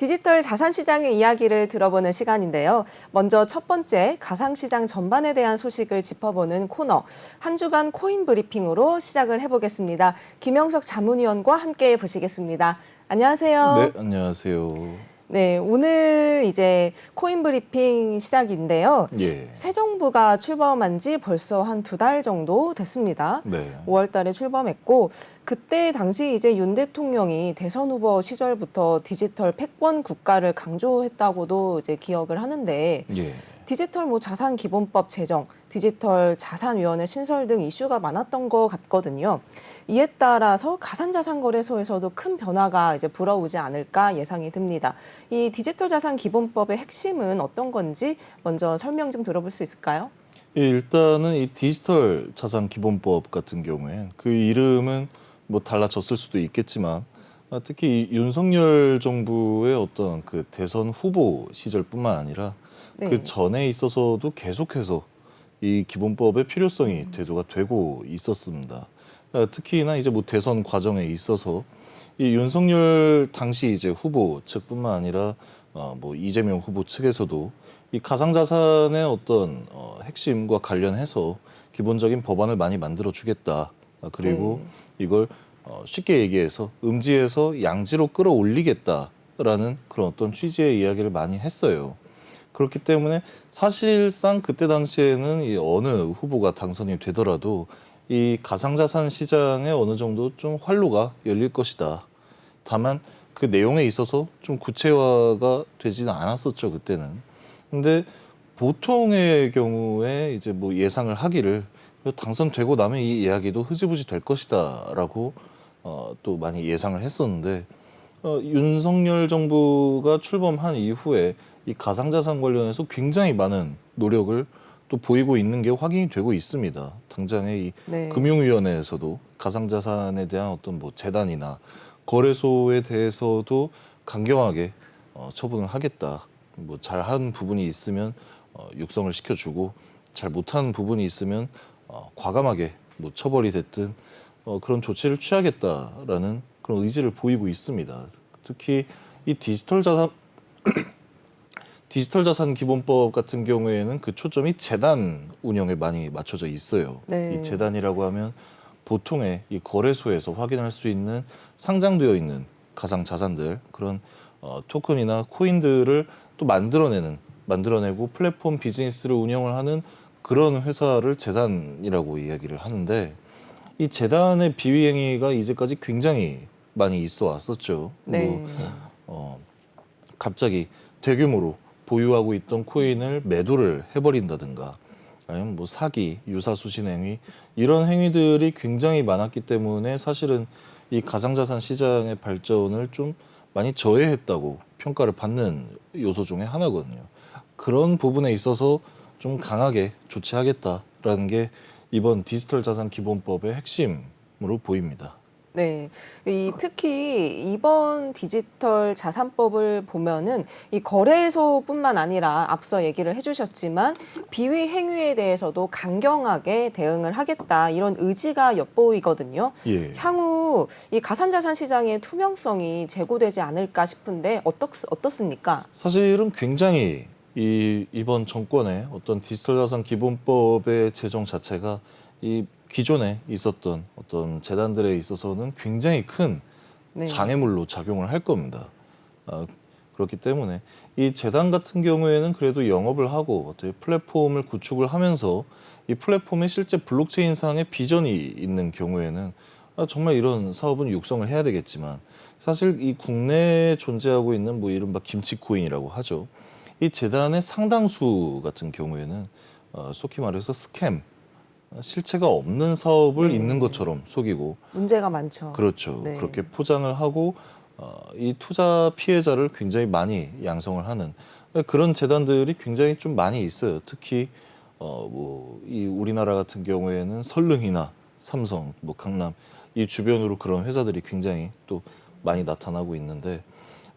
디지털 자산 시장의 이야기를 들어보는 시간인데요. 먼저 첫 번째, 가상시장 전반에 대한 소식을 짚어보는 코너, 한 주간 코인 브리핑으로 시작을 해보겠습니다. 김영석 자문위원과 함께 보시겠습니다. 안녕하세요. 네, 안녕하세요. 네, 오늘 이제 코인 브리핑 시작인데요. 예. 새 정부가 출범한 지 벌써 한 2달 정도 됐습니다. 네. 5월 달에 출범했고, 그때 당시 이제 윤 대통령이 대선 후보 시절부터 디지털 패권 국가를 강조했다고도 이제 기억을 하는데, 예. 디지털 자산 기본법 제정, 디지털 자산위원회 신설 등 이슈가 많았던 것 같거든요. 이에 따라서 가상자산 거래소에서도 큰 변화가 이제 불어오지 않을까 예상이 듭니다. 이 디지털 자산 기본법의 핵심은 어떤 건지 먼저 설명 좀 들어볼 수 있을까요? 예, 일단은 이 디지털 자산 기본법 같은 경우에 그 이름은 뭐 달라졌을 수도 있겠지만 특히 이 윤석열 정부의 어떤 그 대선 후보 시절뿐만 아니라 네. 그 전에 있어서도 계속해서 이 기본법의 필요성이 대두가 되고 있었습니다. 특히나 이제 뭐 대선 과정에 있어서 이 윤석열 당시 이제 후보 측뿐만 아니라 뭐 이재명 후보 측에서도 이 가상자산의 어떤 핵심과 관련해서 기본적인 법안을 많이 만들어 주겠다. 그리고 이걸 쉽게 얘기해서 음지에서 양지로 끌어올리겠다라는 그런 어떤 취지의 이야기를 많이 했어요. 그렇기 때문에 사실상 그때 당시에는 이 어느 후보가 당선이 되더라도 이 가상자산 시장에 어느 정도 좀 활로가 열릴 것이다. 다만 그 내용에 있어서 좀 구체화가 되지는 않았었죠, 그때는. 근데 보통의 경우에 이제 뭐 예상을 하기를 당선되고 나면 이 이야기도 흐지부지 될 것이다라고 또 많이 예상을 했었는데 윤석열 정부가 출범한 이후에 이 가상자산 관련해서 굉장히 많은 노력을 또 보이고 있는 게 확인이 되고 있습니다. 당장에 이 금융위원회에서도 가상자산에 대한 어떤 뭐 재단이나 거래소에 대해서도 강경하게 처분을 하겠다. 뭐 잘한 부분이 있으면 육성을 시켜주고 잘 못한 부분이 있으면 과감하게 뭐 처벌이 됐든 그런 조치를 취하겠다라는 그런 의지를 보이고 있습니다. 특히 이 디지털 자산 기본법 같은 경우에는 그 초점이 재단 운영에 많이 맞춰져 있어요. 네. 이 재단이라고 하면 보통의 이 거래소에서 확인할 수 있는 상장되어 있는 가상 자산들 그런 토큰이나 코인들을 또 만들어내고 플랫폼 비즈니스를 운영을 하는 그런 회사를 재단이라고 이야기를 하는데 이 재단의 비위 행위가 이제까지 굉장히 많이 있어 왔었죠. 네. 갑자기 대규모로 보유하고 있던 코인을 매도를 해버린다든가 아니면 뭐 사기, 유사수신 행위 이런 행위들이 굉장히 많았기 때문에 사실은 이 가상자산 시장의 발전을 좀 많이 저해했다고 평가를 받는 요소 중에 하나거든요. 그런 부분에 있어서 좀 강하게 조치하겠다라는 게 이번 디지털 자산 기본법의 핵심으로 보입니다. 네, 특히 이번 디지털 자산법을 보면은 이 거래소뿐만 아니라 앞서 얘기를 해주셨지만 비위 행위에 대해서도 강경하게 대응을 하겠다 이런 의지가 엿보이거든요. 예. 향후 이 가상자산 시장의 투명성이 제고되지 않을까 싶은데 어떻습니까? 사실은 굉장히 이번 정권의 어떤 디지털 자산 기본법의 제정 자체가 이 기존에 있었던 어떤 재단들에 있어서는 굉장히 큰 장애물로 작용을 할 겁니다. 그렇기 때문에 이 재단 같은 경우에는 그래도 영업을 하고 어떻게 플랫폼을 구축을 하면서 이 플랫폼에 실제 블록체인상의 비전이 있는 경우에는 정말 이런 사업은 육성을 해야 되겠지만 사실 이 국내에 존재하고 있는 뭐 이른바 김치코인이라고 하죠. 이 재단의 상당수 같은 경우에는 속히 말해서 스캠, 실체가 없는 사업을 있는 것처럼 속이고 문제가 많죠. 그렇죠. 네. 그렇게 포장을 하고 이 투자 피해자를 굉장히 많이 양성을 하는 그런 재단들이 굉장히 좀 많이 있어요. 특히 뭐 이 우리나라 같은 경우에는 설릉이나 삼성, 뭐 강남 이 주변으로 그런 회사들이 굉장히 또 많이 나타나고 있는데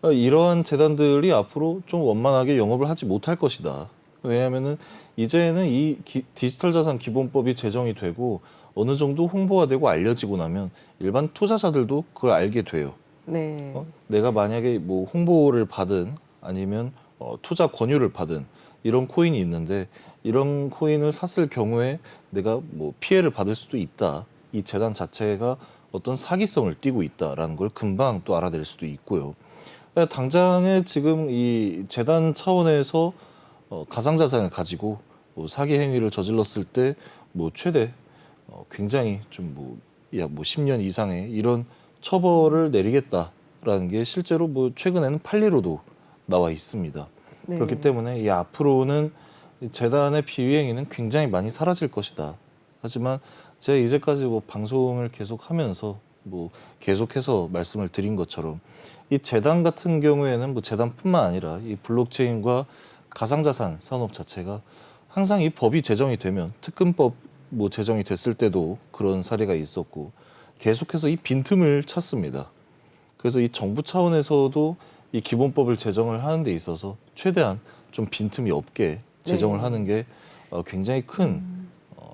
이러한 재단들이 앞으로 좀 원만하게 영업을 하지 못할 것이다. 왜냐하면은 이제는 이 디지털 자산 기본법이 제정이 되고 어느 정도 홍보가 되고 알려지고 나면 일반 투자자들도 그걸 알게 돼요. 네. 내가 만약에 뭐 홍보를 받은 아니면 투자 권유를 받은 이런 코인이 있는데 이런 코인을 샀을 경우에 내가 뭐 피해를 받을 수도 있다. 이 재단 자체가 어떤 사기성을 띠고 있다라는 걸 금방 또 알아낼 수도 있고요. 당장에 지금 이 재단 차원에서 가상자산을 가지고 뭐 사기 행위를 저질렀을 때 뭐 최대 굉장히 좀 뭐 약 뭐 10년 이상의 이런 처벌을 내리겠다라는 게 실제로 뭐 최근에는 판례로도 나와 있습니다. 네. 그렇기 때문에 이 앞으로는 이 재단의 비위행위는 굉장히 많이 사라질 것이다. 하지만 제가 이제까지 뭐 방송을 계속하면서 뭐 계속해서 말씀을 드린 것처럼 이 재단 같은 경우에는 뭐 재단뿐만 아니라 이 블록체인과 가상자산 산업 자체가 항상 이 법이 제정이 되면 특근법 뭐 제정이 됐을 때도 그런 사례가 있었고 계속해서 이 빈틈을 찾습니다. 그래서 이 정부 차원에서도 이 기본법을 제정을 하는 데 있어서 최대한 좀 빈틈이 없게 제정을 네. 하는 게 굉장히 큰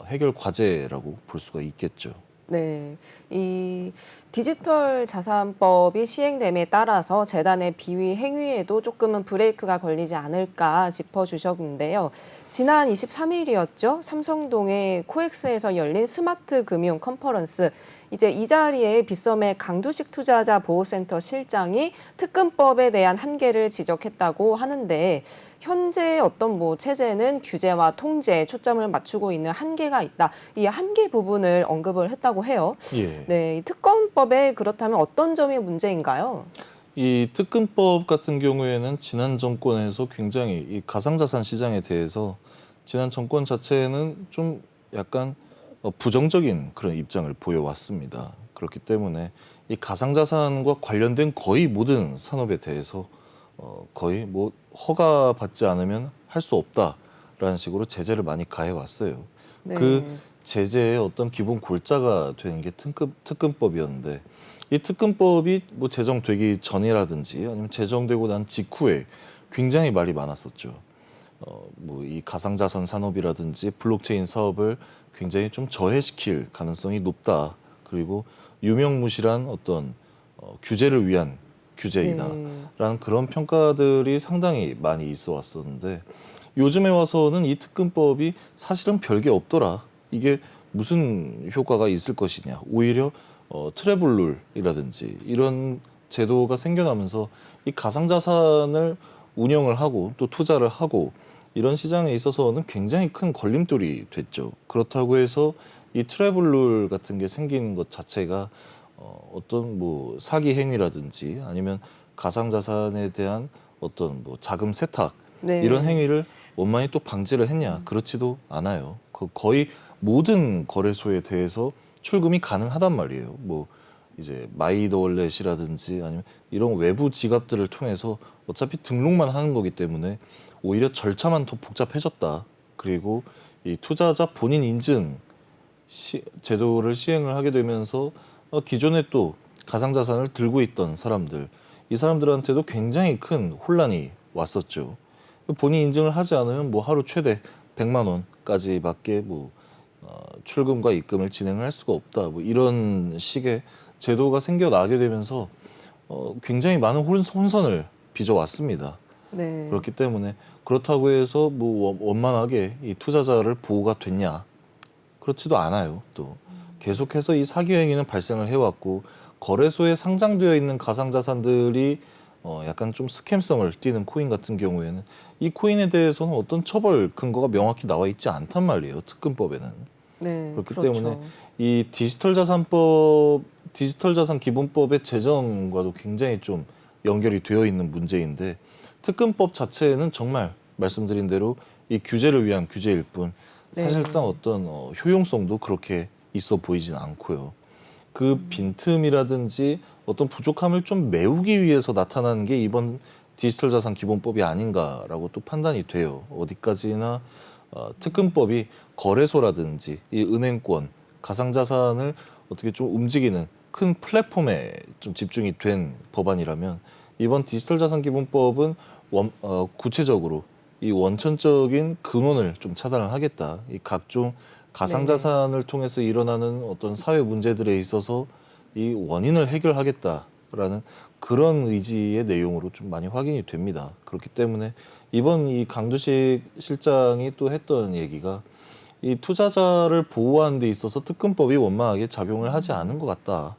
해결 과제라고 볼 수가 있겠죠. 네, 이 디지털 자산법이 시행됨에 따라서 재단의 비위 행위에도 조금은 브레이크가 걸리지 않을까 짚어주셨는데요. 지난 23일이었죠. 삼성동의 코엑스에서 열린 스마트 금융 컨퍼런스. 이제 이 자리에 빗썸의 강두식 투자자 보호센터 실장이 특근법에 대한 한계를 지적했다고 하는데 현재 어떤 뭐 체제는 규제와 통제에 초점을 맞추고 있는 한계가 있다. 이 한계 부분을 언급을 했다고 해요. 예. 네, 이 특검법에 그렇다면 어떤 점이 문제인가요? 이 특근법 같은 경우에는 지난 정권에서 굉장히 이 가상자산 시장에 대해서 지난 정권 자체는 좀 약간 부정적인 그런 입장을 보여왔습니다. 그렇기 때문에 이 가상자산과 관련된 거의 모든 산업에 대해서 거의 뭐 허가받지 않으면 할 수 없다라는 식으로 제재를 많이 가해왔어요. 네. 그 제재의 어떤 기본 골자가 되는 게 특근법이었는데 이 특근법이 뭐 제정되기 전이라든지 아니면 제정되고 난 직후에 굉장히 말이 많았었죠. 뭐 이 가상자산 산업이라든지 블록체인 사업을 굉장히 좀 저해시킬 가능성이 높다. 그리고 유명무실한 어떤 규제를 위한 규제이다라는 그런 평가들이 상당히 많이 있어 왔었는데 요즘에 와서는 이 특근법이 사실은 별게 없더라. 이게 무슨 효과가 있을 것이냐. 오히려 트래블룰이라든지 이런 제도가 생겨나면서 이 가상자산을 운영을 하고 또 투자를 하고 이런 시장에 있어서는 굉장히 큰 걸림돌이 됐죠. 그렇다고 해서 이 트래블룰 같은 게 생긴 것 자체가 어떤 뭐 사기 행위라든지 아니면 가상자산에 대한 어떤 뭐 자금 세탁 네. 이런 행위를 원만히 또 방지를 했냐? 그렇지도 않아요. 거의 모든 거래소에 대해서 출금이 가능하단 말이에요. 뭐 이제 마이더월렛이라든지 아니면 이런 외부 지갑들을 통해서 어차피 등록만 하는 거기 때문에 오히려 절차만 더 복잡해졌다. 그리고 이 투자자 본인 인증 제도를 시행을 하게 되면서 기존에 또 가상자산을 들고 있던 사람들, 이 사람들한테도 굉장히 큰 혼란이 왔었죠. 본인 인증을 하지 않으면 뭐 하루 최대 100만 원까지밖에 뭐 출금과 입금을 진행을 할 수가 없다. 뭐 이런 식의 제도가 생겨나게 되면서 굉장히 많은 혼선을 빚어왔습니다. 네. 그렇기 때문에 그렇다고 해서 뭐 원만하게 이 투자자를 보호가 됐냐? 그렇지도 않아요. 또 계속해서 이 사기 행위는 발생을 해왔고 거래소에 상장되어 있는 가상자산들이 약간 좀 스캠성을 띠는 코인 같은 경우에는 이 코인에 대해서는 어떤 처벌 근거가 명확히 나와 있지 않단 말이에요. 특근법에는. 네. 그렇기 그렇죠. 때문에 이 디지털 자산 기본법의 제정과도 굉장히 좀 연결이 되어 있는 문제인데 특근법 자체는 정말 말씀드린 대로 이 규제를 위한 규제일 뿐 사실상 네. 어떤 효용성도 그렇게 있어 보이진 않고요. 그 빈틈이라든지 어떤 부족함을 좀 메우기 위해서 나타나는 게 이번 디지털 자산 기본법이 아닌가라고 또 판단이 돼요. 어디까지나 특근법이 거래소라든지 이 은행권, 가상자산을 어떻게 좀 움직이는 큰 플랫폼에 좀 집중이 된 법안이라면 이번 디지털 자산 기본법은 구체적으로 이 원천적인 근원을 좀 차단을 하겠다. 이 각종 가상자산을 통해서 일어나는 어떤 사회 문제들에 있어서 이 원인을 해결하겠다. 라는 그런 의지의 내용으로 좀 많이 확인이 됩니다. 그렇기 때문에 이번 이 강두식 실장이 또 했던 얘기가 이 투자자를 보호하는 데 있어서 특근법이 원만하게 작용을 하지 않은 것 같다.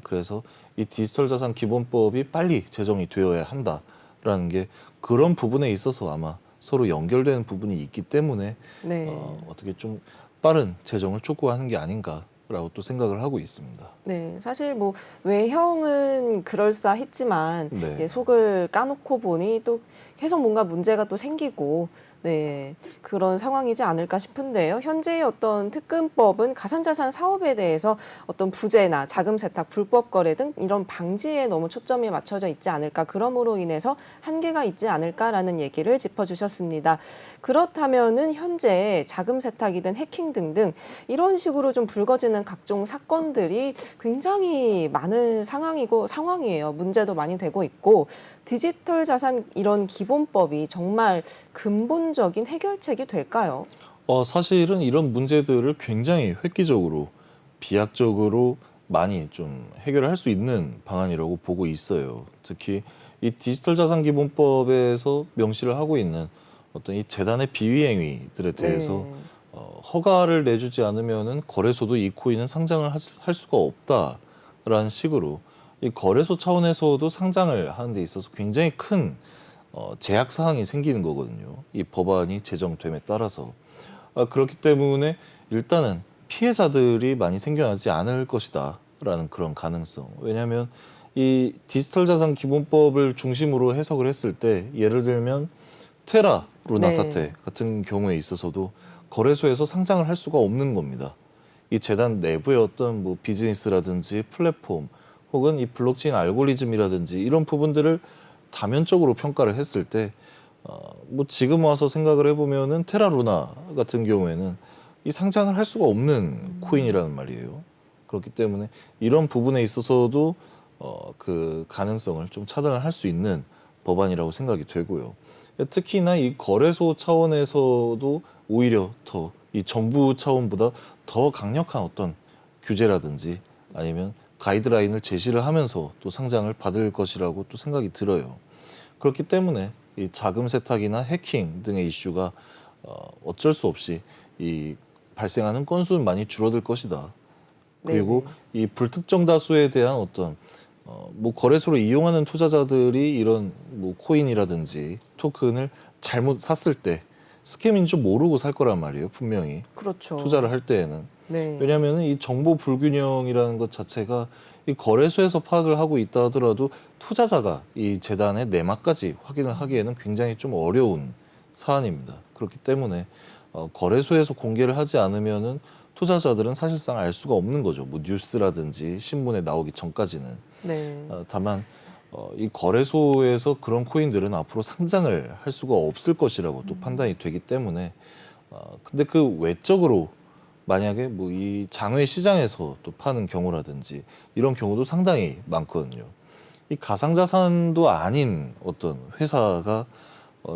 그래서 이 디지털 자산 기본법이 빨리 제정이 되어야 한다라는 게 그런 부분에 있어서 아마 서로 연결되는 부분이 있기 때문에 네. 어떻게 좀 빠른 제정을 촉구하는 게 아닌가라고 또 생각을 하고 있습니다. 네, 사실 뭐 외형은 그럴싸했지만 네. 예, 속을 까놓고 보니 또 계속 뭔가 문제가 또 생기고 네, 그런 상황이지 않을까 싶은데요. 현재의 어떤 특근법은 가상자산 사업에 대해서 어떤 부재나 자금 세탁, 불법 거래 등 이런 방지에 너무 초점이 맞춰져 있지 않을까. 그러므로 인해서 한계가 있지 않을까라는 얘기를 짚어주셨습니다. 그렇다면은 현재 자금 세탁이든 해킹 등등 이런 식으로 좀 불거지는 각종 사건들이 굉장히 많은 상황이에요. 문제도 많이 되고 있고 디지털 자산 이런 기본법이 정말 근본적인 해결책이 될까요? 사실은 이런 문제들을 굉장히 획기적으로 비약적으로 많이 좀 해결할 수 있는 방안이라고 보고 있어요. 특히 이 디지털 자산 기본법에서 명시를 하고 있는 어떤 이 재단의 비위 행위들에 대해서 네. 허가를 내주지 않으면은 거래소도 이 코인은 상장을 할 수가 없다라는 식으로 이 거래소 차원에서도 상장을 하는 데 있어서 굉장히 큰 제약 사항이 생기는 거거든요. 이 법안이 제정됨에 따라서. 그렇기 때문에 일단은 피해자들이 많이 생겨나지 않을 것이다라는 그런 가능성. 왜냐하면 이 디지털 자산 기본법을 중심으로 해석을 했을 때 예를 들면 테라 루나 네. 사태 같은 경우에 있어서도 거래소에서 상장을 할 수가 없는 겁니다. 이 재단 내부의 어떤 뭐 비즈니스라든지 플랫폼 혹은 이 블록체인 알고리즘이라든지 이런 부분들을 다면적으로 평가를 했을 때 뭐 지금 와서 생각을 해보면은 테라 루나 같은 경우에는 이 상장을 할 수가 없는 코인이라는 말이에요. 그렇기 때문에 이런 부분에 있어서도 그 가능성을 좀 차단을 할 수 있는 법안이라고 생각이 되고요. 특히나 이 거래소 차원에서도 오히려 더 이 정부 차원보다 더 강력한 어떤 규제라든지 아니면 가이드라인을 제시를 하면서 또 상장을 받을 것이라고 또 생각이 들어요. 그렇기 때문에 이 자금 세탁이나 해킹 등의 이슈가 어쩔 수 없이 이 발생하는 건수는 많이 줄어들 것이다. 그리고 네네. 이 불특정 다수에 대한 어떤 뭐 거래소를 이용하는 투자자들이 이런 뭐 코인이라든지 토큰을 잘못 샀을 때 스캠인 줄 모르고 살 거란 말이에요. 분명히 그렇죠. 투자를 할 때에는. 네. 왜냐하면 이 정보 불균형이라는 것 자체가 이 거래소에서 파악을 하고 있다 하더라도 투자자가 이 재단의 내막까지 확인을 하기에는 굉장히 좀 어려운 사안입니다. 그렇기 때문에 거래소에서 공개를 하지 않으면은 투자자들은 사실상 알 수가 없는 거죠. 뭐 뉴스라든지 신문에 나오기 전까지는. 네. 다만 이 거래소에서 그런 코인들은 앞으로 상장을 할 수가 없을 것이라고 또 판단이 되기 때문에 근데 그 외적으로 만약에 뭐 이 장외 시장에서 또 파는 경우라든지 이런 경우도 상당히 많거든요. 이 가상자산도 아닌 어떤 회사가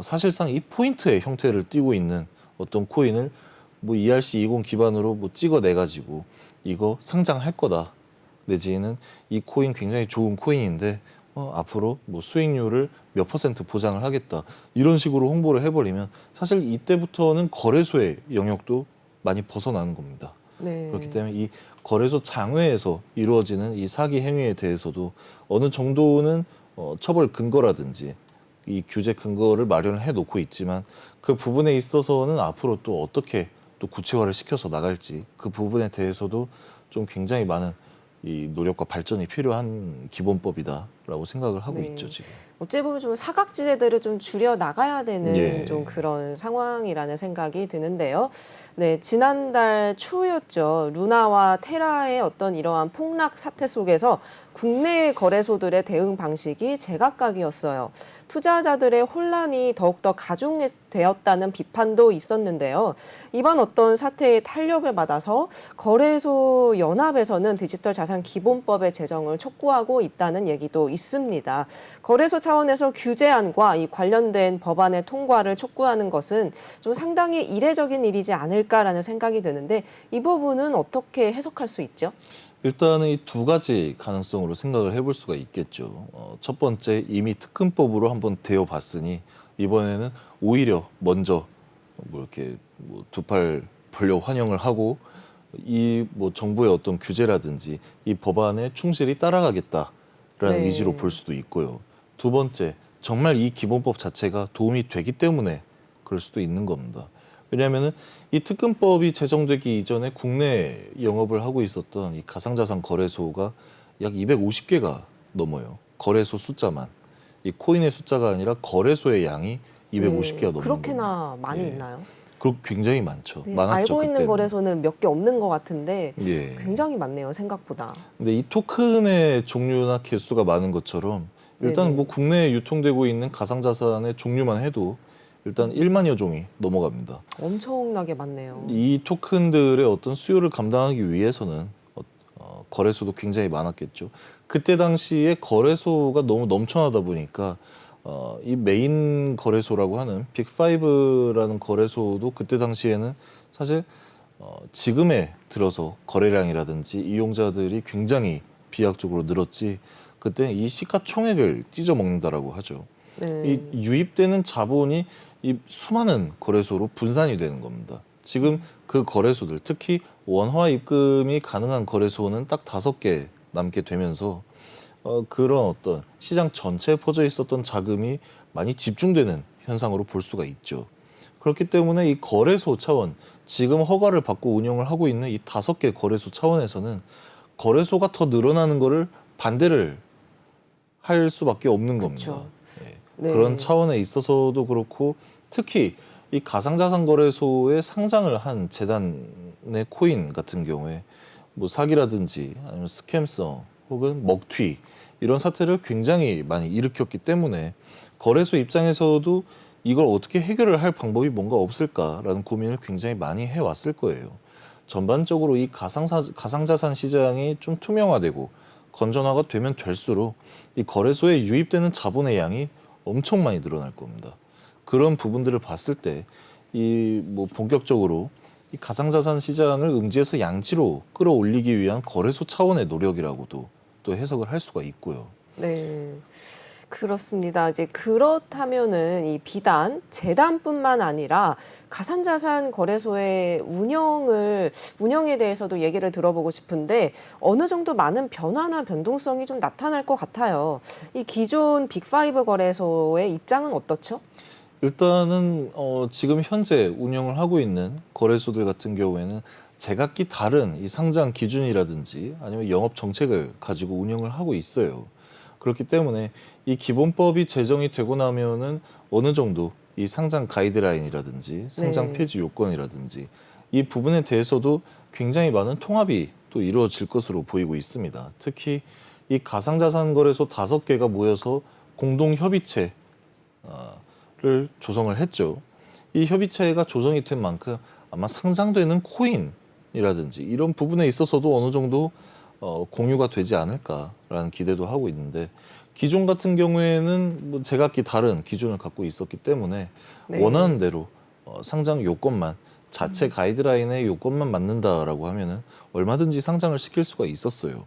사실상 이 포인트의 형태를 띠고 있는 어떤 코인을 뭐 ERC20 기반으로 뭐 찍어내 가지고 이거 상장할 거다. 내지는 이 코인 굉장히 좋은 코인인데 앞으로 뭐 수익률을 몇 퍼센트 보장을 하겠다. 이런 식으로 홍보를 해버리면 사실 이때부터는 거래소의 영역도 많이 벗어나는 겁니다. 네. 그렇기 때문에 이 거래소 장외에서 이루어지는 이 사기 행위에 대해서도 어느 정도는 처벌 근거라든지 이 규제 근거를 마련을 해 놓고 있지만 그 부분에 있어서는 앞으로 또 어떻게 또 구체화를 시켜서 나갈지 그 부분에 대해서도 좀 굉장히 많은 이 노력과 발전이 필요한 기본법이다라고 생각을 하고 네. 있죠 지금. 어찌 보면 좀 사각지대들을 좀 줄여 나가야 되는 예. 좀 그런 상황이라는 생각이 드는데요. 네, 지난달 초였죠. 루나와 테라의 어떤 이러한 폭락 사태 속에서 국내 거래소들의 대응 방식이 제각각이었어요. 투자자들의 혼란이 더욱더 가중되었다는 비판도 있었는데요. 이번 어떤 사태의 탄력을 받아서 거래소 연합에서는 디지털 자산 기본법의 제정을 촉구하고 있다는 얘기도 있습니다. 거래소 차원에서 규제안과 이 관련된 법안의 통과를 촉구하는 것은 좀 상당히 이례적인 일이지 않을까라는 생각이 드는데 이 부분은 어떻게 해석할 수 있죠? 일단은 이 두 가지 가능성으로 생각을 해볼 수가 있겠죠. 첫 번째, 이미 특근법으로 한번 되어봤으니 이번에는 오히려 먼저 뭐 이렇게 뭐 두 팔 벌려 환영을 하고 이 뭐 정부의 어떤 규제라든지 이 법안에 충실히 따라가겠다라는 네. 의지로 볼 수도 있고요. 두 번째, 정말 이 기본법 자체가 도움이 되기 때문에 그럴 수도 있는 겁니다. 왜냐하면은 이 특근법이 제정되기 이전에 국내 영업을 하고 있었던 이 가상자산 거래소가 약 250개가 넘어요. 거래소 숫자만. 이 코인의 숫자가 아니라 거래소의 양이 250개가 넘는 그렇게나 많이 예. 있나요? 그 굉장히 많죠. 네, 많았죠, 알고 있는 그때는. 거래소는 몇 개 없는 것 같은데 예. 굉장히 많네요, 생각보다. 근데 이 토큰의 종류나 개수가 많은 것처럼 일단 네네. 뭐 국내에 유통되고 있는 가상자산의 종류만 해도 일단 1만여 종이 넘어갑니다. 엄청나게 많네요. 이 토큰들의 어떤 수요를 감당하기 위해서는 거래소도 굉장히 많았겠죠. 그때 당시에 거래소가 너무 넘쳐나다 보니까 이 메인 거래소라고 하는 빅5라는 거래소도 그때 당시에는 사실 지금에 들어서 거래량이라든지 이용자들이 굉장히 비약적으로 늘었지 그때 이 시가총액을 찢어먹는다라고 하죠. 네. 이 유입되는 자본이 이 수많은 거래소로 분산이 되는 겁니다. 지금 그 거래소들, 특히 원화 입금이 가능한 거래소는 딱 5개 남게 되면서 그런 어떤 시장 전체에 퍼져 있었던 자금이 많이 집중되는 현상으로 볼 수가 있죠. 그렇기 때문에 이 거래소 차원, 지금 허가를 받고 운영을 하고 있는 이 5개 거래소 차원에서는 거래소가 더 늘어나는 거를 반대를 할 수밖에 없는 그쵸. 겁니다. 예. 네. 그런 차원에 있어서도 그렇고 특히 이 가상자산 거래소에 상장을 한 재단의 코인 같은 경우에 뭐 사기라든지 아니면 스캠성 혹은 먹튀 이런 사태를 굉장히 많이 일으켰기 때문에 거래소 입장에서도 이걸 어떻게 해결을 할 방법이 뭔가 없을까라는 고민을 굉장히 많이 해왔을 거예요. 전반적으로 이 가상자산 시장이 좀 투명화되고 건전화가 되면 될수록 이 거래소에 유입되는 자본의 양이 엄청 많이 늘어날 겁니다. 그런 부분들을 봤을 때 이 뭐 본격적으로 이 가상자산 시장을 음지에서 양지로 끌어올리기 위한 거래소 차원의 노력이라고도 또 해석을 할 수가 있고요. 네. 그렇습니다. 이제 그렇다면은 이 비단 재단뿐만 아니라 가상자산 거래소의 운영에 대해서도 얘기를 들어보고 싶은데 어느 정도 많은 변화나 변동성이 좀 나타날 것 같아요. 이 기존 빅5 거래소의 입장은 어떻죠? 일단은 지금 현재 운영을 하고 있는 거래소들 같은 경우에는 제각기 다른 이 상장 기준이라든지 아니면 영업 정책을 가지고 운영을 하고 있어요. 그렇기 때문에 이 기본법이 제정이 되고 나면은 어느 정도 이 상장 가이드라인이라든지 상장 네. 폐지 요건이라든지 이 부분에 대해서도 굉장히 많은 통합이 또 이루어질 것으로 보이고 있습니다. 특히 이 가상자산 거래소 5개가 모여서 공동 협의체를 조성을 했죠. 이 협의체가 조성이 된 만큼 아마 상장되는 코인이라든지 이런 부분에 있어서도 어느 정도 공유가 되지 않을까라는 기대도 하고 있는데 기존 같은 경우에는 뭐 제각기 다른 기준을 갖고 있었기 때문에 네. 원하는 대로 상장 요건만 자체 가이드라인의 요건만 맞는다라고 하면은 얼마든지 상장을 시킬 수가 있었어요.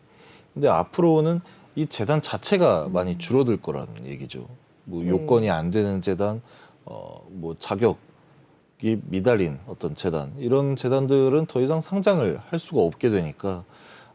근데 앞으로는 이 재단 자체가 많이 줄어들 거라는 얘기죠. 뭐 네. 요건이 안 되는 재단, 뭐 자격이 미달인 어떤 재단 이런 재단들은 더 이상 상장을 할 수가 없게 되니까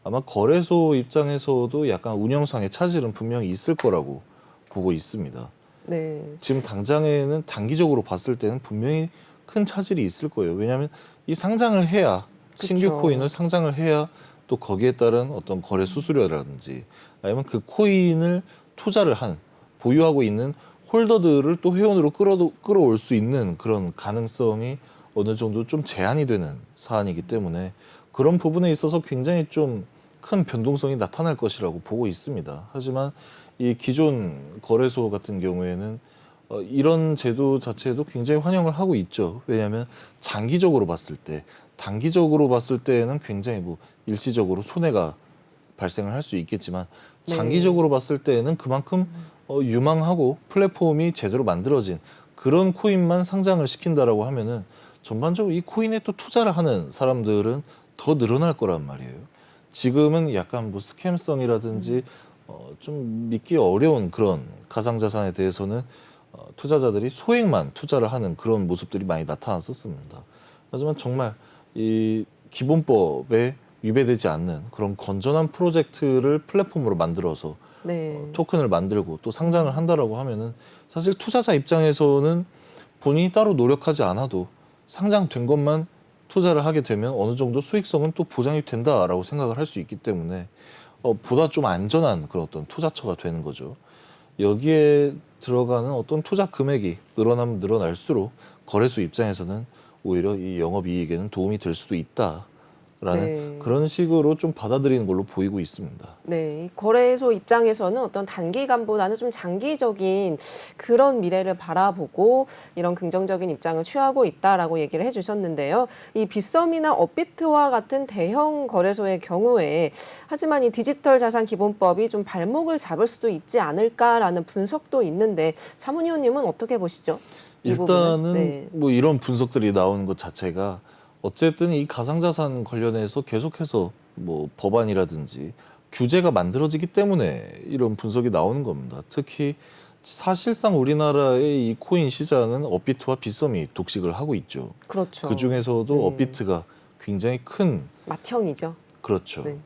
아마 거래소 입장에서도 약간 운영상의 차질은 분명히 있을 거라고 보고 있습니다. 네. 지금 당장에는 단기적으로 봤을 때는 분명히 큰 차질이 있을 거예요. 왜냐하면 이 상장을 해야 신규 그쵸. 코인을 상장을 해야 또 거기에 따른 어떤 거래 수수료라든지 아니면 그 코인을 투자를 한 보유하고 있는 홀더들을 또 회원으로 끌어올 수 있는 그런 가능성이 어느 정도 좀 제한이 되는 사안이기 때문에 그런 부분에 있어서 굉장히 좀 큰 변동성이 나타날 것이라고 보고 있습니다. 하지만 이 기존 거래소 같은 경우에는 이런 제도 자체도 굉장히 환영을 하고 있죠. 왜냐하면 장기적으로 봤을 때, 단기적으로 봤을 때는 굉장히 뭐 일시적으로 손해가 발생을 할 수 있겠지만 네. 장기적으로 봤을 때는 그만큼 유망하고 플랫폼이 제대로 만들어진 그런 코인만 상장을 시킨다라고 하면은 전반적으로 이 코인에 또 투자를 하는 사람들은 더 늘어날 거란 말이에요. 지금은 약간 뭐 스캠성이라든지 좀 믿기 어려운 그런 가상자산에 대해서는 투자자들이 소액만 투자를 하는 그런 모습들이 많이 나타났었습니다. 하지만 정말 이 기본법에 위배되지 않는 그런 건전한 프로젝트를 플랫폼으로 만들어서 네. 토큰을 만들고 또 상장을 한다라고 하면은 사실 투자자 입장에서는 본인이 따로 노력하지 않아도 상장된 것만 투자를 하게 되면 어느 정도 수익성은 또 보장이 된다라고 생각을 할 수 있기 때문에 보다 좀 안전한 그런 어떤 투자처가 되는 거죠. 여기에 들어가는 어떤 투자 금액이 늘어나면 늘어날수록 거래소 입장에서는 오히려 이 영업이익에는 도움이 될 수도 있다라는 네. 그런 식으로 좀 받아들이는 걸로 보이고 있습니다. 네, 이 거래소 입장에서는 어떤 단기간보다는 좀 장기적인 그런 미래를 바라보고 이런 긍정적인 입장을 취하고 있다라고 얘기를 해주셨는데요. 이 빗썸이나 업비트와 같은 대형 거래소의 경우에 하지만 이 디지털 자산 기본법이 좀 발목을 잡을 수도 있지 않을까라는 분석도 있는데 자문위원님은 어떻게 보시죠? 이 부분은? 일단은 네. 뭐 이런 분석들이 나오는 것 자체가 어쨌든 이 가상자산 관련해서 계속해서 뭐 법안이라든지 규제가 만들어지기 때문에 이런 분석이 나오는 겁니다. 특히 사실상 우리나라의 이 코인 시장은 업비트와 빗썸이 독식을 하고 있죠. 그렇죠. 그 중에서도 네. 업비트가 굉장히 큰 맏형이죠. 그렇죠. 네.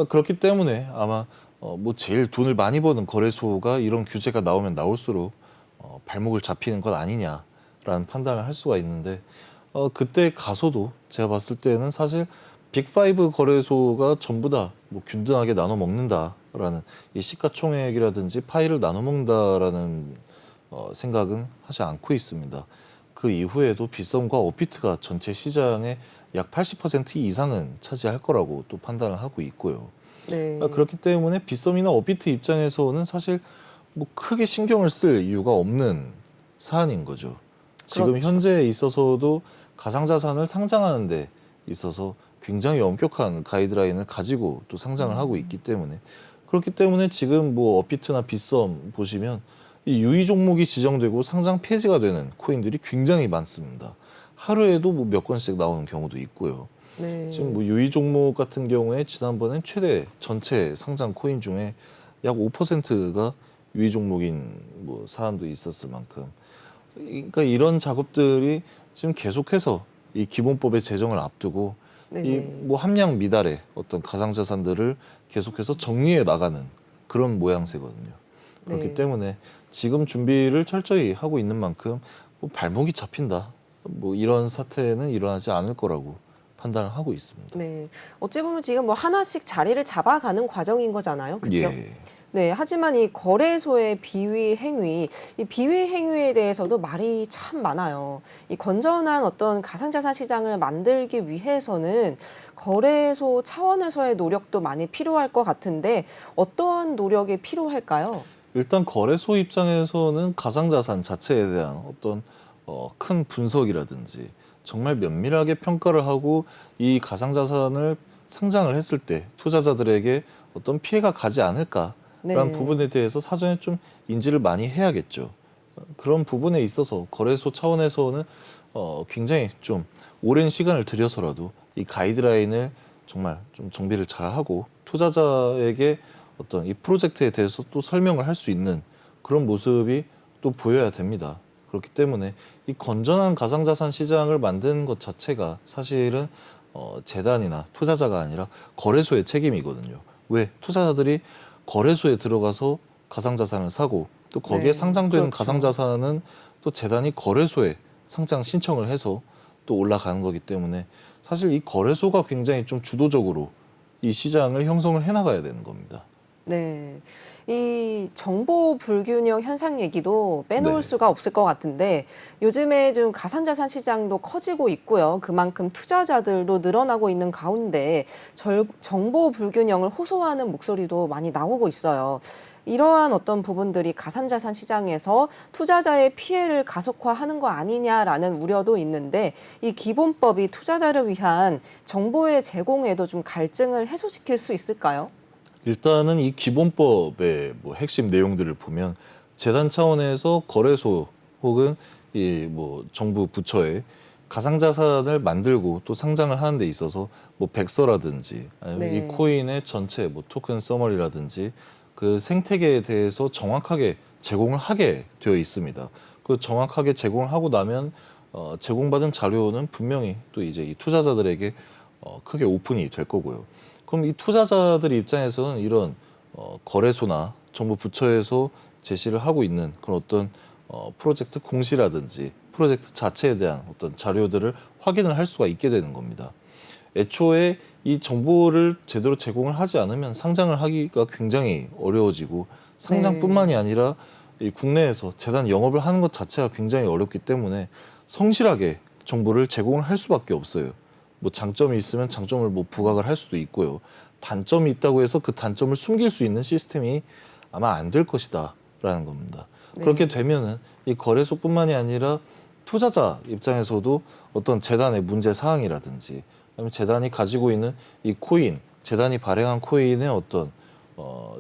그렇기 때문에 아마 뭐 제일 돈을 많이 버는 거래소가 이런 규제가 나오면 나올수록 발목을 잡히는 것 아니냐라는 판단을 할 수가 있는데 그때 가서도 제가 봤을 때는 사실 빅5 거래소가 전부 다 뭐 균등하게 나눠 먹는다라는 이 시가총액이라든지 파이를 나눠 먹는다라는 생각은 하지 않고 있습니다. 그 이후에도 빗썸과 업비트가 전체 시장의 약 80% 이상은 차지할 거라고 또 판단을 하고 있고요. 네. 그렇기 때문에 빗썸이나 업비트 입장에서는 사실 뭐 크게 신경을 쓸 이유가 없는 사안인 거죠. 지금 그렇죠. 현재에 있어서도 가상자산을 상장하는 데 있어서 굉장히 엄격한 가이드라인을 가지고 또 상장을 하고 있기 때문에 그렇기 때문에 지금 뭐 업비트나 빗썸 보시면 이 유의 종목이 지정되고 상장 폐지가 되는 코인들이 굉장히 많습니다. 하루에도 뭐 몇 건씩 나오는 경우도 있고요. 네. 지금 뭐 유의 종목 같은 경우에 지난번엔 최대 전체 상장 코인 중에 약 5%가 유의 종목인 뭐 사안도 있었을 만큼 그러니까 이런 작업들이 지금 계속해서 이 기본법의 제정을 앞두고 네네. 이 뭐 함량 미달의 어떤 가상자산들을 계속해서 정리해 나가는 그런 모양새거든요. 그렇기 네. 때문에 지금 준비를 철저히 하고 있는 만큼 뭐 발목이 잡힌다. 뭐 이런 사태는 일어나지 않을 거라고 판단을 하고 있습니다. 네. 어찌 보면 지금 뭐 하나씩 자리를 잡아가는 과정인 거잖아요. 그렇죠? 예. 네. 하지만 이 거래소의 비위 행위, 이 비위 행위에 대해서도 말이 참 많아요. 이 건전한 어떤 가상자산 시장을 만들기 위해서는 거래소 차원에서의 노력도 많이 필요할 것 같은데 어떠한 노력이 필요할까요? 일단 거래소 입장에서는 가상자산 자체에 대한 어떤 큰 분석이라든지 정말 면밀하게 평가를 하고 이 가상자산을 상장을 했을 때 투자자들에게 어떤 피해가 가지 않을까라는 네. 부분에 대해서 사전에 좀 인지를 많이 해야겠죠. 그런 부분에 있어서 거래소 차원에서는 굉장히 좀 오랜 시간을 들여서라도 이 가이드라인을 정말 좀 정비를 잘하고 투자자에게 어떤 이 프로젝트에 대해서 또 설명을 할 수 있는 그런 모습이 또 보여야 됩니다. 그렇기 때문에 이 건전한 가상자산 시장을 만드는 것 자체가 사실은 재단이나 투자자가 아니라 거래소의 책임이거든요. 왜? 투자자들이 거래소에 들어가서 가상자산을 사고 또 거기에 네, 상장되는 그렇죠. 가상자산은 또 재단이 거래소에 상장 신청을 해서 또 올라가는 거기 때문에 사실 이 거래소가 굉장히 좀 주도적으로 이 시장을 형성을 해나가야 되는 겁니다. 네. 이 정보 불균형 현상 얘기도 빼놓을 네. 수가 없을 것 같은데 요즘에 좀 가상자산 시장도 커지고 있고요. 그만큼 투자자들도 늘어나고 있는 가운데 정보 불균형을 호소하는 목소리도 많이 나오고 있어요. 이러한 어떤 부분들이 가상자산 시장에서 투자자의 피해를 가속화하는 거 아니냐라는 우려도 있는데 이 기본법이 투자자를 위한 정보의 제공에도 좀 갈증을 해소시킬 수 있을까요? 일단은 이 기본법의 뭐 핵심 내용들을 보면 재단 차원에서 거래소 혹은 이 뭐 정부 부처에 가상자산을 만들고 또 상장을 하는 데 있어서 뭐 백서라든지 아니면 네. 이 코인의 전체 뭐 토큰 서머리라든지 그 생태계에 대해서 정확하게 제공을 하게 되어 있습니다. 그 정확하게 제공을 하고 나면 제공받은 자료는 분명히 또 이제 이 투자자들에게 크게 오픈이 될 거고요. 그럼 이 투자자들 입장에서는 이런 거래소나 정부 부처에서 제시를 하고 있는 그런 어떤 프로젝트 공시라든지 프로젝트 자체에 대한 어떤 자료들을 확인을 할 수가 있게 되는 겁니다. 애초에 이 정보를 제대로 제공을 하지 않으면 상장을 하기가 굉장히 어려워지고 상장뿐만이 아니라 이 국내에서 재단 영업을 하는 것 자체가 굉장히 어렵기 때문에 성실하게 정보를 제공을 할 수밖에 없어요. 뭐 장점이 있으면 장점을 뭐 부각을 할 수도 있고요. 단점이 있다고 해서 그 단점을 숨길 수 있는 시스템이 아마 안 될 것이다라는 겁니다. 네. 그렇게 되면은 이 거래소뿐만이 아니라 투자자 입장에서도 어떤 재단의 문제 사항이라든지 아니면 재단이 가지고 있는 이 코인, 재단이 발행한 코인의 어떤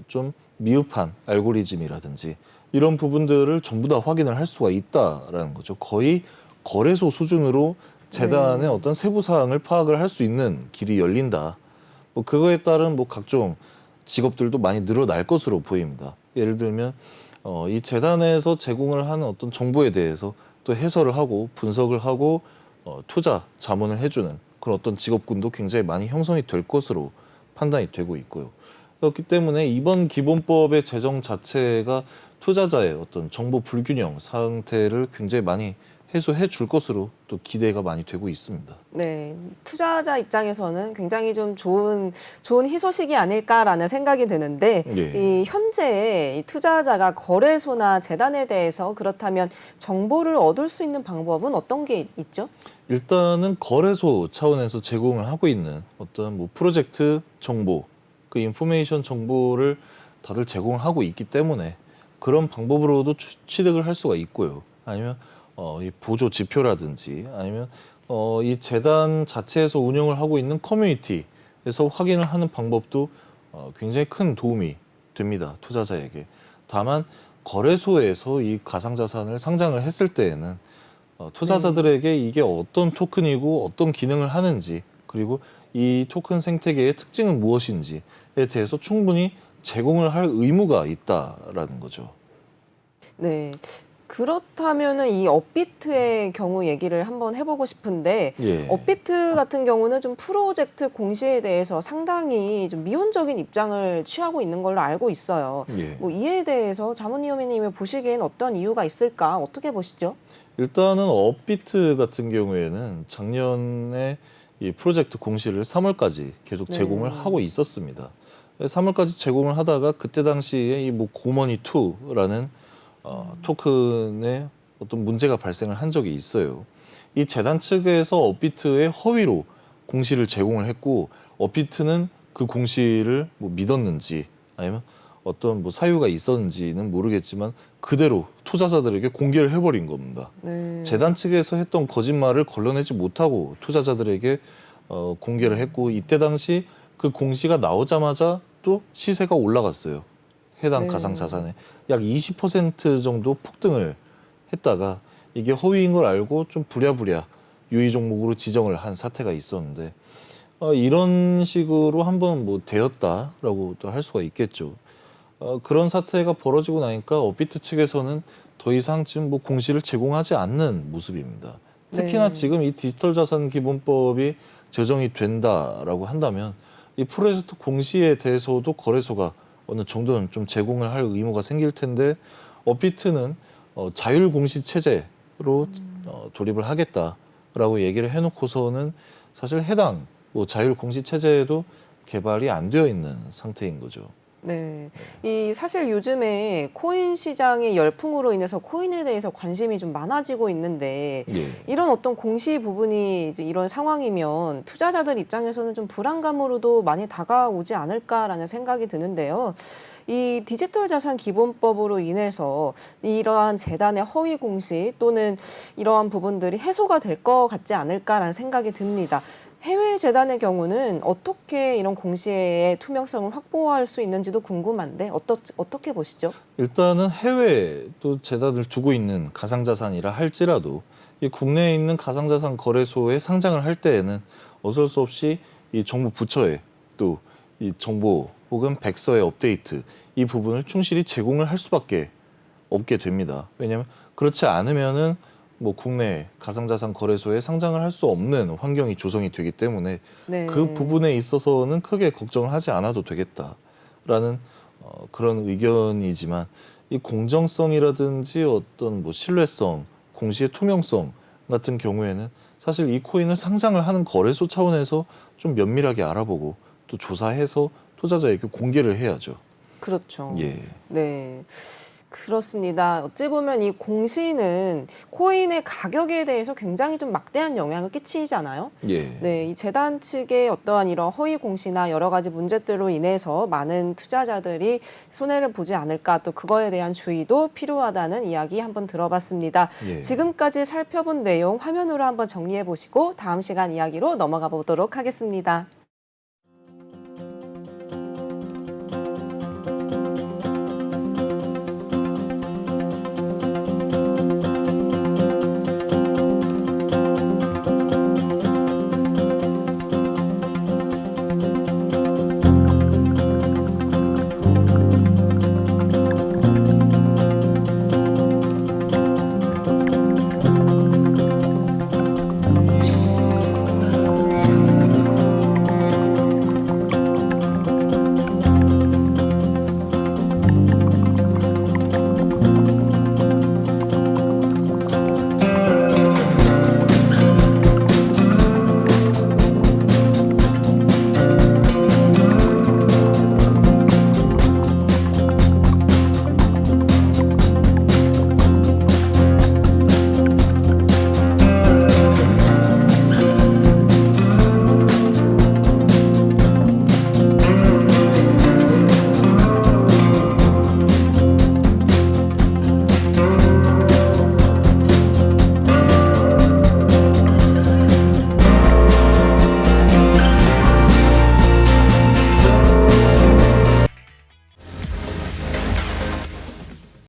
좀 미흡한 알고리즘이라든지 이런 부분들을 전부 다 확인을 할 수가 있다라는 거죠. 거의 거래소 수준으로 재단의 네. 어떤 세부 사항을 파악을 할 수 있는 길이 열린다. 뭐 그거에 따른 뭐 각종 직업들도 많이 늘어날 것으로 보입니다. 예를 들면 이 재단에서 제공을 하는 어떤 정보에 대해서 또 해설을 하고 분석을 하고 투자 자문을 해주는 그런 어떤 직업군도 굉장히 많이 형성이 될 것으로 판단이 되고 있고요. 그렇기 때문에 이번 기본법의 제정 자체가 투자자의 어떤 정보 불균형 상태를 굉장히 많이 해소해 줄 것으로 또 기대가 많이 되고 있습니다. 네, 투자자 입장에서는 굉장히 좀 좋은 희소식이 아닐까라는 생각이 드는데 예. 이 현재 이 투자자가 거래소나 재단에 대해서 그렇다면 정보를 얻을 수 있는 방법은 어떤 게 있죠? 일단은 거래소 차원에서 제공을 하고 있는 어떤 뭐 프로젝트 정보, 그 인포메이션 정보를 다들 제공을 하고 있기 때문에 그런 방법으로도 취득을 할 수가 있고요. 아니면 이 보조 지표라든지 아니면 이 재단 자체에서 운영을 하고 있는 커뮤니티에서 확인을 하는 방법도 굉장히 큰 도움이 됩니다. 투자자에게. 다만 거래소에서 이 가상자산을 상장을 했을 때에는 투자자들에게 이게 어떤 토큰이고 어떤 기능을 하는지 그리고 이 토큰 생태계의 특징은 무엇인지에 대해서 충분히 제공을 할 의무가 있다라는 거죠. 네. 그렇다면은 이 업비트의 경우 얘기를 한번 해보고 싶은데 예. 업비트 같은 경우는 좀 프로젝트 공시에 대해서 상당히 좀 미온적인 입장을 취하고 있는 걸로 알고 있어요. 예. 뭐 이에 대해서 자문위원회님이 보시기엔 어떤 이유가 있을까? 어떻게 보시죠? 일단은 업비트 같은 경우에는 작년에 이 프로젝트 공시를 3월까지 계속 제공을 하고 있었습니다. 3월까지 제공을 하다가 그때 당시에 이 뭐 고머니2라는 토큰에 어떤 문제가 발생을 한 적이 있어요. 이 재단 측에서 업비트의 허위로 공시를 제공을 했고 업비트는 그 공시를 뭐 믿었는지 아니면 어떤 뭐 사유가 있었는지는 모르겠지만 그대로 투자자들에게 공개를 해버린 겁니다. 네. 재단 측에서 했던 거짓말을 걸러내지 못하고 투자자들에게 공개를 했고 이때 당시 그 공시가 나오자마자 또 시세가 올라갔어요. 해당 네. 가상자산에 약 20% 정도 폭등을 했다가 이게 허위인 걸 알고 좀 부랴부랴 유의 종목으로 지정을 한 사태가 있었는데 이런 식으로 한번 뭐 되었다라고 또 할 수가 있겠죠. 그런 사태가 벌어지고 나니까 업비트 측에서는 더 이상 지금 뭐 공시를 제공하지 않는 모습입니다. 특히나 네. 지금 이 디지털 자산 기본법이 제정이 된다라고 한다면 이 프로젝트 공시에 대해서도 거래소가 어느 정도는 좀 제공을 할 의무가 생길 텐데 업비트는 자율 공시 체제로 돌입을 하겠다라고 얘기를 해놓고서는 사실 해당 뭐 자율 공시 체제에도 개발이 안 되어 있는 상태인 거죠. 네. 이 사실 요즘에 코인 시장의 열풍으로 인해서 코인에 대해서 관심이 좀 많아지고 있는데 예. 이런 어떤 공시 부분이 이제 이런 상황이면 투자자들 입장에서는 좀 불안감으로도 많이 다가오지 않을까라는 생각이 드는데요. 이 디지털 자산 기본법으로 인해서 이러한 재단의 허위 공시 또는 이러한 부분들이 해소가 될 것 같지 않을까라는 생각이 듭니다. 해외 재단의 경우는 어떻게 이런 공시의 투명성을 확보할 수 있는지도 궁금한데 어떻게 보시죠? 일단은 해외에 또 재단을 두고 있는 가상자산이라 할지라도 이 국내에 있는 가상자산 거래소에 상장을 할 때에는 어쩔 수 없이 이 정부 부처에 또 이 정보 혹은 백서의 업데이트 이 부분을 충실히 제공을 할 수밖에 없게 됩니다. 왜냐하면 그렇지 않으면은 뭐 국내 가상자산 거래소에 상장을 할 수 없는 환경이 조성이 되기 때문에 네. 그 부분에 있어서는 크게 걱정을 하지 않아도 되겠다라는 그런 의견이지만 이 공정성이라든지 어떤 뭐 신뢰성, 공시의 투명성 같은 경우에는 사실 이 코인을 상장을 하는 거래소 차원에서 좀 면밀하게 알아보고 또 조사해서 투자자에게 공개를 해야죠. 그렇죠. 예. 네. 그렇습니다. 어찌 보면 이 공시는 코인의 가격에 대해서 굉장히 좀 막대한 영향을 끼치잖아요. 예. 네, 이 재단 측의 어떠한 이런 허위 공시나 여러 가지 문제들로 인해서 많은 투자자들이 손해를 보지 않을까 또 그거에 대한 주의도 필요하다는 이야기 한번 들어봤습니다. 예. 지금까지 살펴본 내용 화면으로 한번 정리해 보시고 다음 시간 이야기로 넘어가 보도록 하겠습니다.